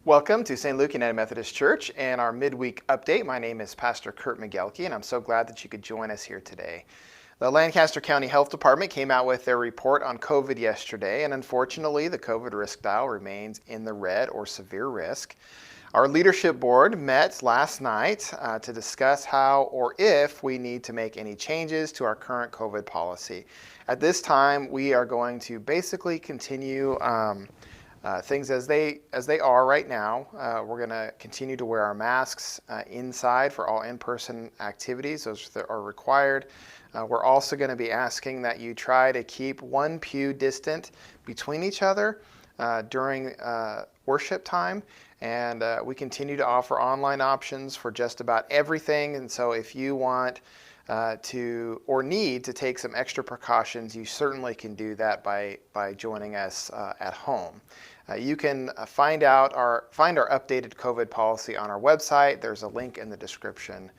Welcome to St. Luke United Methodist Church and our midweek update. My name is Pastor Kurt Miguelke, and I'm so glad that you could join us here today. The Lancaster County Health Department came out with their report on COVID yesterday, and unfortunately, the COVID risk dial remains in the red or severe risk. Our leadership board met last night to discuss how or if we need to make any changes to our current COVID policy. At this time, we are going to basically continue things as they are right now. We're going to continue to wear our masks inside for all in-person activities. Those that are required. We're also going to be asking that you try to keep one pew distant between each other during worship time. And we continue to offer online options for just about everything. And so if you want to or need to take some extra precautions, you certainly can do that by joining us at home. You can find our updated COVID policy on our website. There's a link in the description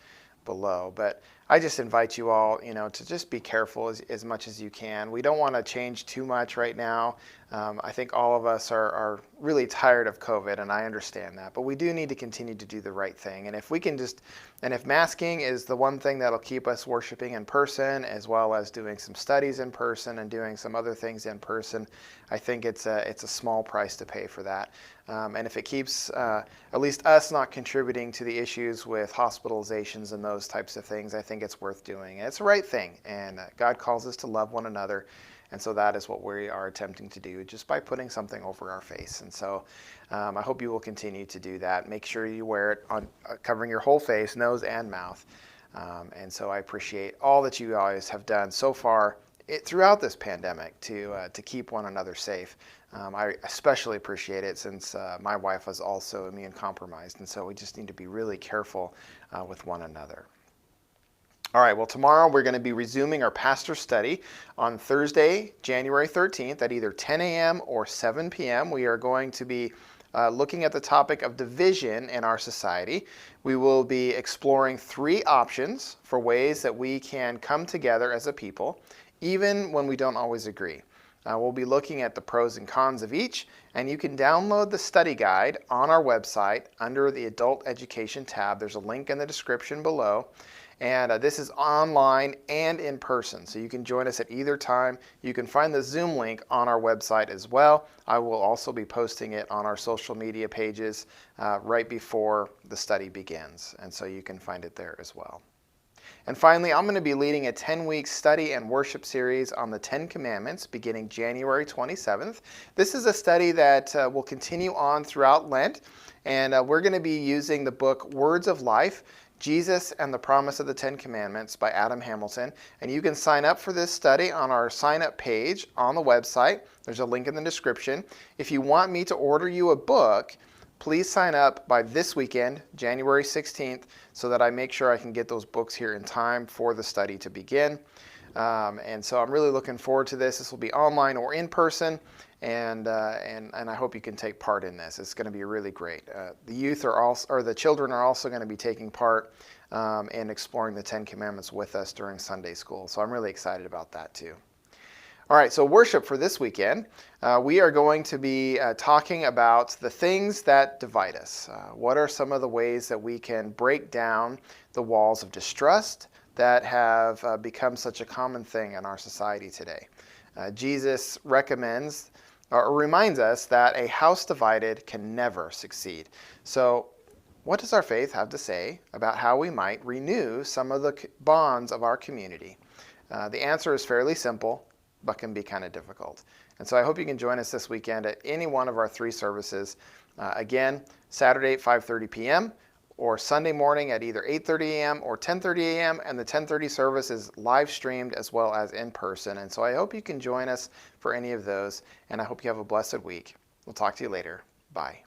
below. But I just invite you all, to just be careful as much as you can. We don't want to change too much right now. I think all of us are really tired of COVID, and I understand that. But we do need to continue to do the right thing. And if masking is the one thing that'll keep us worshiping in person, as well as doing some studies in person and doing some other things in person, I think it's a small price to pay for that. And if it keeps at least us not contributing to the issues with hospitalizations and those types of things, I think it's worth doing. And it's the right thing. And God calls us to love one another. And so that is what we are attempting to do just by putting something over our face. And so I hope you will continue to do that. Make sure you wear it on covering your whole face, nose and mouth. And so I appreciate all that you guys have done so far throughout this pandemic to keep one another safe. I especially appreciate it since my wife was also immune compromised. And so we just need to be really careful with one another. All right, well, tomorrow we're going to be resuming our pastor study on Thursday, January 13th at either 10 a.m. or 7 p.m. We are going to be looking at the topic of division in our society. We will be exploring 3 options for ways that we can come together as a people, even when we don't always agree. We'll be looking at the pros and cons of each, and you can download the study guide on our website under the Adult Education tab. There's a link in the description below. And this is online and in person, so you can join us at either time. You can find the Zoom link on our website as well. I will also be posting it on our social media pages right before the study begins, and so you can find it there as well. And finally, I'm going to be leading a 10-week study and worship series on the 10 Commandments beginning January 27th. This is a study that will continue on throughout Lent, and we're going to be using the book Words of Life, Jesus and the Promise of the 10 Commandments by Adam Hamilton. And you can sign up for this study on our sign up page on the website. There's a link in the description. If you want me to order you a book, please sign up by this weekend, January 16th, so that I make sure I can get those books here in time for the study to begin. And so I'm really looking forward to this. This will be online or in person, and I hope you can take part in this. It's going to be really great. The youth the children are also going to be taking part in exploring the 10 Commandments with us during Sunday school. So I'm really excited about that too. All right, so worship for this weekend. We are going to be talking about the things that divide us. What are some of the ways that we can break down the walls of distrust that have become such a common thing in our society today? Jesus recommends or reminds us that a house divided can never succeed. So what does our faith have to say about how we might renew some of the bonds of our community? The answer is fairly simple, but can be kind of difficult. And so I hope you can join us this weekend at any one of our 3 services. Again, Saturday at 5:30 p.m. or Sunday morning at either 8:30 a.m. or 10:30 a.m. And the 10:30 service is live streamed as well as in person. And so I hope you can join us for any of those. And I hope you have a blessed week. We'll talk to you later. Bye.